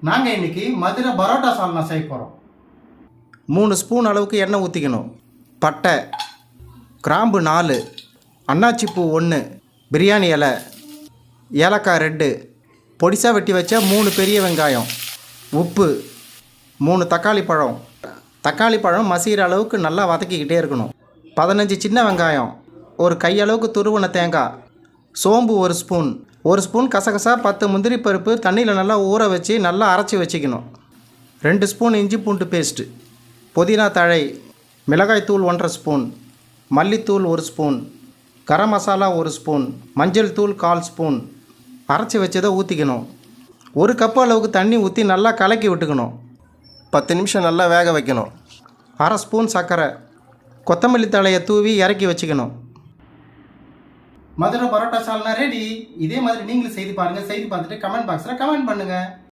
நாங்கள் இன்னைக்கு மதுரை பரோட்டா சால்னா செய்ய போகிறோம். 3 ஸ்பூன் அளவுக்கு எண்ணெய் ஊற்றிக்கணும். பட்டை, கிராம்பு 4, அன்னாச்சி பூ 1, பிரியாணி இலை, ஏலக்காய் 2, பொடிசாக வெட்டி வச்ச 3 பெரிய வெங்காயம், உப்பு, 3 தக்காளி பழம். தக்காளி பழம் மசிகிற அளவுக்கு நல்லா வதக்கிக்கிட்டே இருக்கணும். 15 சின்ன வெங்காயம், ஒரு கையளவுக்கு துருவன தேங்காய், சோம்பு 1 ஸ்பூன், 1 ஸ்பூன் கசகசா, 10 முந்திரி பருப்பு தண்ணியில் நல்லா ஊற வச்சு நல்லா அரைச்சி வச்சுக்கணும். 2 ஸ்பூன் இஞ்சி பூண்டு பேஸ்ட்டு, புதினா தழை, மிளகாய்த்தூள் 1½ ஸ்பூன், மல்லித்தூள் 1 ஸ்பூன், கரம் மசாலா 1 ஸ்பூன், மஞ்சள் தூள் 1/4 ஸ்பூன். அரைச்சி வச்சதை ஊற்றிக்கணும். 1 கப்பு அளவுக்கு தண்ணி ஊற்றி நல்லா கலக்கி விட்டுக்கணும். 10 நிமிஷம் நல்லா வேக வைக்கணும். 1/2 ஸ்பூன் சர்க்கரை, கொத்தமல்லி தழையை தூவி இறக்கி வச்சுக்கணும். மதுரை பரோட்டா சால்னா ரெடி. இதே மாதிரி நீங்களும் செய்து பாருங்கள். செய்து பார்த்துட்டு கமெண்ட் பாக்ஸில் கமெண்ட் பண்ணுங்கள்.